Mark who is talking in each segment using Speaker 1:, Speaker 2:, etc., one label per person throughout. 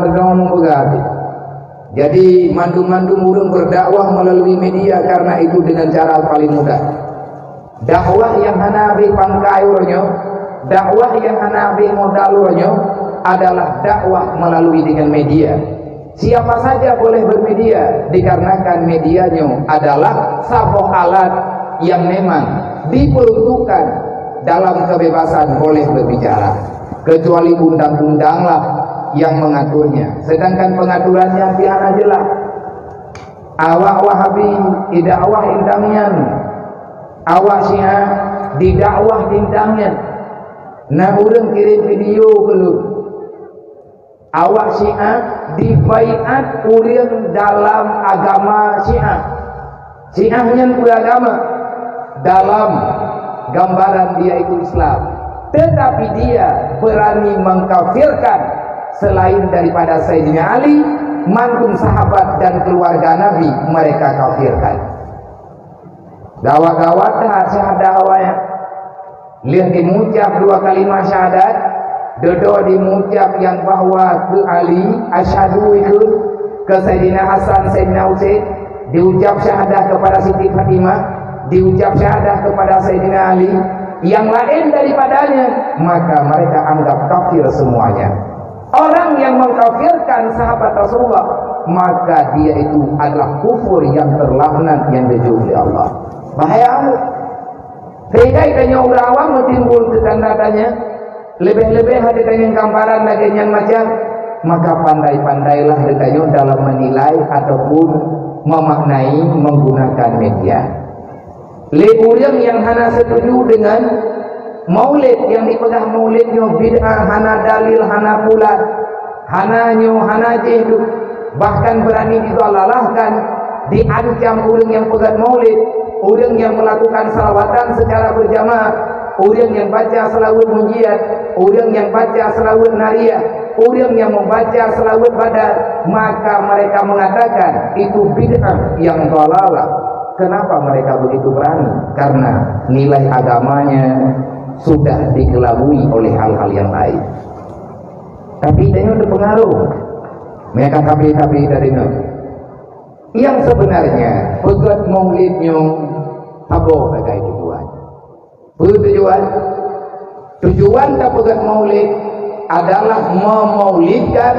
Speaker 1: benar-benar berarti. Jadi mandu-mandu murung berdakwah melalui media karena itu dengan cara paling mudah. Dakwah yang hanabi pangkayurnya, dakwah yang hanabi modalurnya adalah dakwah melalui dengan media. Siapa saja boleh bermedia dikarenakan medianya adalah satu alat yang memang diperuntukkan dalam kebebasan boleh berbicara, kecuali undang-undanglah yang mengaturnya. Sedangkan pengaturannya biar jelas. Awak Wahabi didakwah indangnya, awak Syiah didakwah indangnya. Nah urang kirim video belum. Awak Syiah dibaiat urang dalam agama Syiah. Syiahnya beragama dalam gambaran dia itu Islam, tetapi dia berani mengkafirkan selain daripada Sayyidina Ali, mantung sahabat dan keluarga Nabi mereka kafirkan. Gawat-gawat dah syahadah awalnya. Lihat dimucap 2 kalimat syahadat, dodo dimucap yang bahwa ke Ali, asyhadu itu ke Sayyidina Hasan, Sayyidina Husain, diucap syahadah kepada Siti Fatimah, diucap syahadah kepada Sayyidina Ali, yang lain daripadanya maka mereka anggap kafir semuanya. Orang yang mengkafirkan sahabat Rasulullah maka dia itu adalah kufur yang terlaknat yang dijauhi Allah. Bahaya amat. Sehingga ikannya orang awam timbul tanda-tandanya, lebih-lebih ada yang gambaran lagi yang macam, maka pandai-pandailah dekanya dalam menilai ataupun memaknai menggunakan media. Leburan yang hana setuju dengan maulid, yang dipegang maulidnya bid'ah, hana dalil, hana pulat, hana jihdu, bahkan berani didalalahkan, diancam orang yang pegang maulid, orang yang melakukan salawatan secara berjamaah, orang yang baca selawat munjiat, orang yang baca selawat nariyah, orang yang membaca selawat badar, maka mereka mengatakan itu bid'ah yang dalalah. Kenapa mereka begitu berani? Karena nilai agamanya sudah dikelabui oleh hal-hal yang lain. Tapi dia berpengaruh. Mereka tapi dari itu. Yang sebenarnya pegat maulidnya apa kayak tujuan? Tujuan tak pegat maulid adalah memaulidkan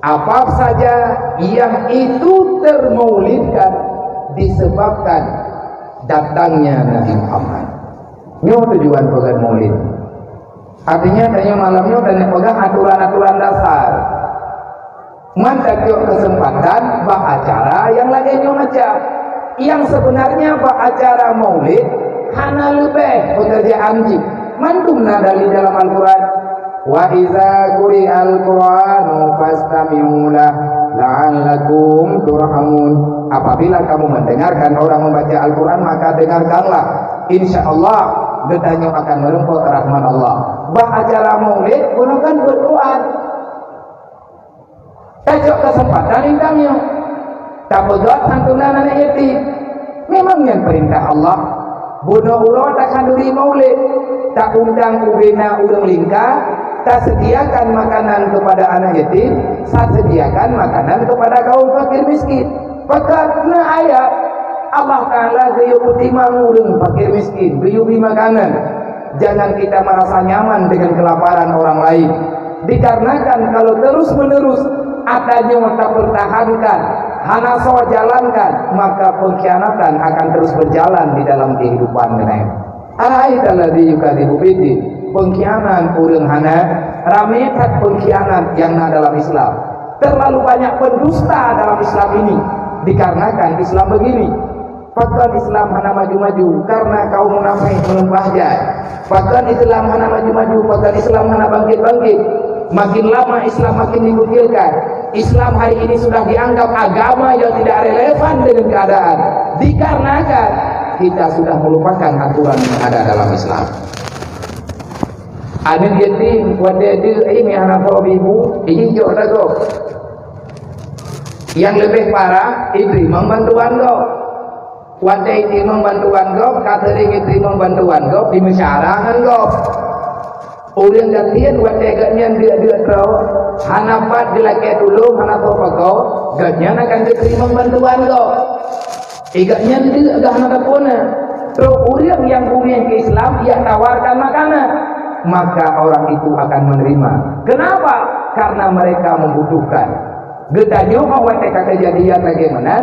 Speaker 1: apa saja yang itu termaulidkan disebabkan datangnya Nabi Muhammad. Ini tujuan pegang maulid. Artinya tanya malamnya dan pegang aturan-aturan dasar. Mantak kesempatan bah acara yang lagi macam. Yang sebenarnya bah acara maulid hana lebih pekerjaan jib. Mandumna dari dalam Al-Quran. Wa iza quri'al Qur'anu fastami'u lahu la'allakum turhamun. Apabila kamu mendengarkan orang membaca Al-Quran maka dengarkanlah, insyaallah gedanya akan merumput rahmat Allah. Bah acara maulid gunakan berdoa. Tajok kesempatan indangnya. Tak begat santunan anak yatim. Memang yang perintah Allah. Bunuh ulo tak kanduri maulid. Tak undang ubena urang lingka. Tak sediakan makanan kepada anak yatim. Tak sediakan makanan kepada kaum fakir miskin. Pakatna ayat Allah Ta'ala gaya utimang urang fakir miskin, gayubi makanan. Jangan kita merasa nyaman dengan kelaparan orang lain. Dikarenakan kalau terus menerus adanya tak pertahankan, hana so jalankan, maka pengkhianatan akan terus berjalan di dalam kehidupan mereka. Ayat alladzi yukadzibu bidin, pengkhianat urang hana ramekat pengkhianat yang dalam Islam. Terlalu banyak pendusta dalam Islam ini. Dikarenakan Islam begini, bahkan Islam hana maju-maju karena kaum munafik menumpah jahat. Bahkan Islam hana maju-maju, bahkan Islam hana bangkit-bangkit. Makin lama Islam makin dikucilkan. Islam hari ini sudah dianggap agama yang tidak relevan dengan keadaan. Dikarenakan kita sudah melupakan aturan yang ada dalam Islam. Ada yatim, wadada ini anak ibu, ini juga ada. Yang lebih parah, diterima bantuan kau. Wadai diterima bantuan kau, katering diterima bantuan kau, dimesyarahan kau. Orang gantian buat tegaknya dia tahu hanapat dilake dulu hana topako gaknya akan diterima bantuan kau igaknya dia agak hana tapona terus orang yang punya ke Islam dia tawarkan makanan maka orang itu akan menerima. Kenapa? Karena mereka membutuhkan. Getanyo awak teka kejadian bagaimana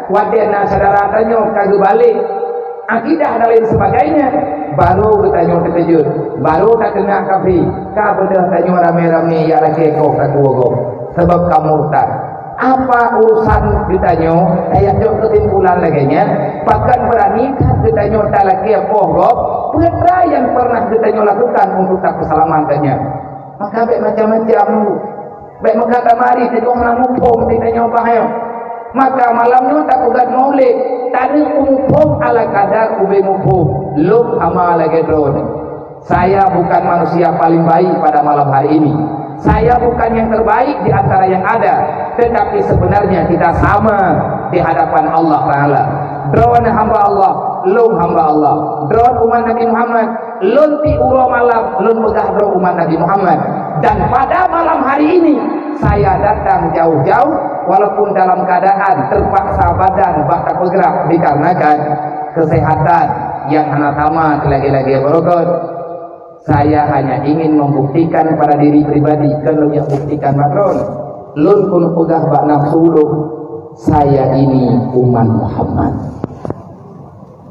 Speaker 1: wadena saudara tanyo kagak balik akidah dan lain sebagainya baru getanyo terkejut baru tak kena kafi ka bedah tanyo rame-rame ya lagi kau kakuogo sebab kamu tak apa urusan getanyo ayat jok kesimpulan laginya bahkan berani getanyo tak lagi kogok perkara yang pernah getanyo lakukan untuk tak keselamatannya maka baik macam-macam baik mengkata mari tengok namu pom getanyo bahaya maka malamnya tak ugat maulid tadi umum ala kadar ube mufum luk amal gedron. Saya bukan manusia paling baik pada malam hari ini. Saya bukan yang terbaik di antara yang ada, tetapi sebenarnya kita sama di hadapan Allah Taala. Drone hamba Allah, lum hamba Allah. Drone umat Nabi Muhammad, lun ti uro malam, lun pegah drone umat Nabi Muhammad. Dan pada malam hari ini saya datang jauh-jauh walaupun dalam keadaan terpaksa badan bakal bergerak dikarenakan kesehatan yang anak tamat lagi-lagi berokot. Saya hanya ingin membuktikan pada diri pribadi kalau yang buktikan makron lun kun pegah bak nafsu saya ini umat Muhammad.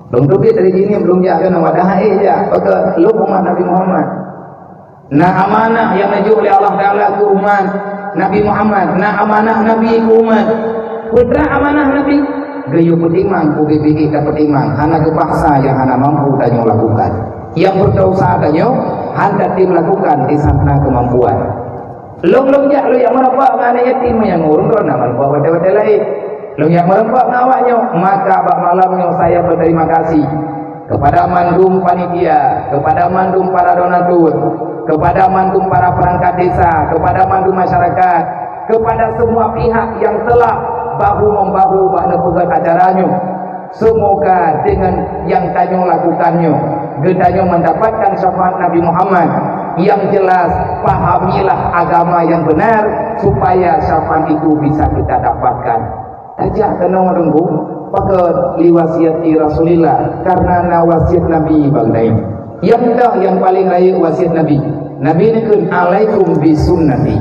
Speaker 1: Belum tuh dari sini belum jaga nama dahai ya pakai lu umat Nabi Muhammad. Nah amanah yang dijual oleh Allah Taala ke umat Nabi Muhammad, nah amanah Nabi ke umat. Putra amanah Nabi gayu petimang ku BPG ka petimang hana kepaksa yang hana mampu tanyo lakukan. Yang berdosa tanyo handa tim lakukan di sana kemampuan. Long jak lu yang merempak ngana yatim yang ngurung nama bawa wate lain. Lu yang merempak ngawaknya maka bak malamnya saya berterima kasih kepada mandum panitia, kepada mandum para donatur, kepada mandum para perangkat desa, kepada mandum masyarakat, kepada semua pihak yang telah bahu-membahu pada pegat acaranya. Semoga dengan yang tanyo lakukannya, getanyo mendapatkan syafaat Nabi Muhammad. Yang jelas, pahamilah agama yang benar supaya syafaat itu bisa kita dapatkan. Ajak kena menunggu pakai liwasiat Rasulullah karena nawasiat Nabi bangdai. Yang dah yang paling layak wasiat Nabi. Nabi ini kan alaikum bisunnati.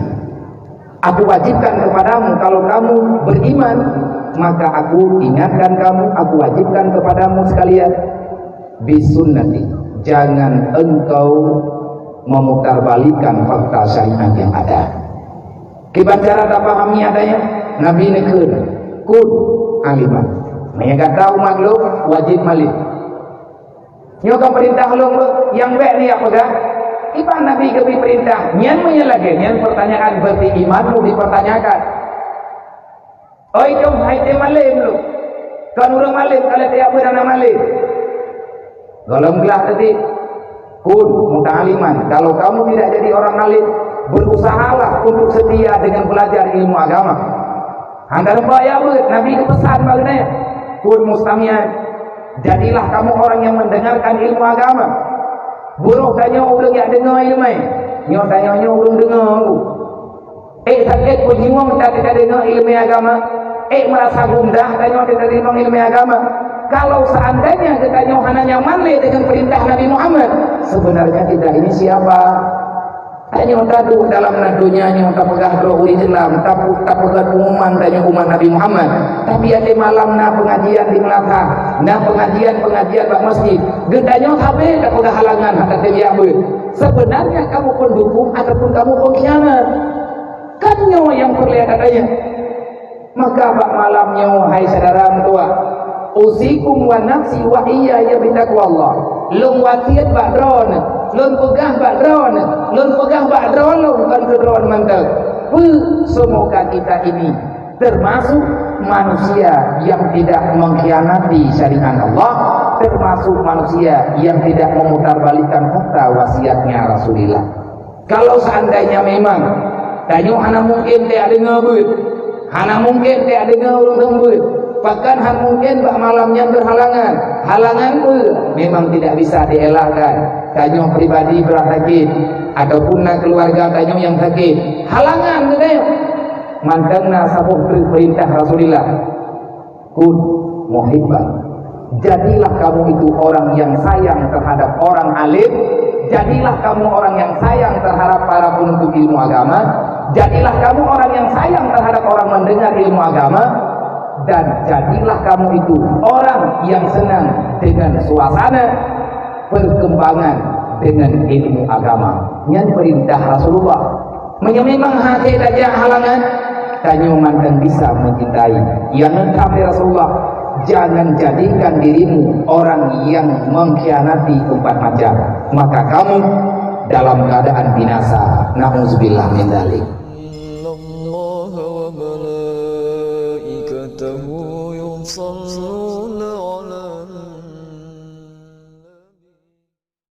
Speaker 1: Aku wajibkan kepadamu kalau kamu beriman maka aku ingatkan kamu, aku wajibkan kepadamu sekalian bisunnati. Jangan engkau memutarbalikan fakta syariat yang ada. Kibat cara tak pahami adanya Nabi ini kan kun aliman. Mereka tahu makhluk wajib malik. Nyoka perintah lu yang baik ni apa dah? Iban Nabi kebi perintah. Nyan menyelagi, nyan pertanyaan berarti imanmu dipertanyakan. Oi kaum hai te malim lu. Kan orang malim kalau tiap berana malim. Golong gelah tadi kun muta'aliman. Kalau kamu tidak jadi orang alim, berusahalah untuk setia dengan belajar ilmu agama. Anda bayar Nabi pesan baginanya kun mustamian, jadilah kamu orang yang mendengarkan ilmu agama. Buruh tanya orang yang dengar ilmu, nyo tanya orang dengar. Sakit pun jiwa tak dengar ilmu agama. Merasa gundah tanya tidak dengar ilmu agama. Kalau seandainya kita hanya nyaman dengan perintah Nabi Muhammad, sebenarnya kita ini siapa? Tanya tadu dalam nadunya nyata pegah doa Islam, tak pegah pengumuman tanya umat Nabi Muhammad. Tapi ada malam na pengajian di Melaka, na pengajian bak masjid. Gedanya sampai tak pegah halangan hak terjadi. Sebenarnya kamu pendukung ataupun kamu pengkhianat? Kan nyawa yang perlihat adanya. Maka bak malamnya hai saudara tua, usikum wa nafsi wa iya ya bitaqwallah. Lung wasiat bak drone, lung pegah bak drone, lung pegah bak drone lung kan ke drone mantap. Semoga kita ini termasuk manusia yang tidak mengkhianati syariat Allah, termasuk manusia yang tidak memutarbalikkan fakta wasiatnya Rasulullah. Kalau seandainya memang tanya anak mungkin tidak dengar but, anak mungkin tidak dengar orang tembut, bahkan mungkin malamnya berhalangan. Halangan pun memang tidak bisa dielakkan. Tanyo pribadi bersakit ataupun keluarga tanyo yang sakit, halangan katanya. Mantengna sabuh perintah Rasulullah, kun muhibban, jadilah kamu itu orang yang sayang terhadap orang alim, jadilah kamu orang yang sayang terhadap para penuntut ilmu agama, jadilah kamu orang yang sayang terhadap orang mendengar ilmu agama, dan jadilah kamu itu orang yang senang dengan suasana perkembangan dengan ilmu agama. Yang perintah Rasulullah. Memang hati saja halangan, tanyo mantan bisa mencintai. Yang kami Rasulullah, jangan jadikan dirimu orang yang mengkhianati empat macam, maka kamu dalam keadaan binasa. Nauzubillah min dzalik.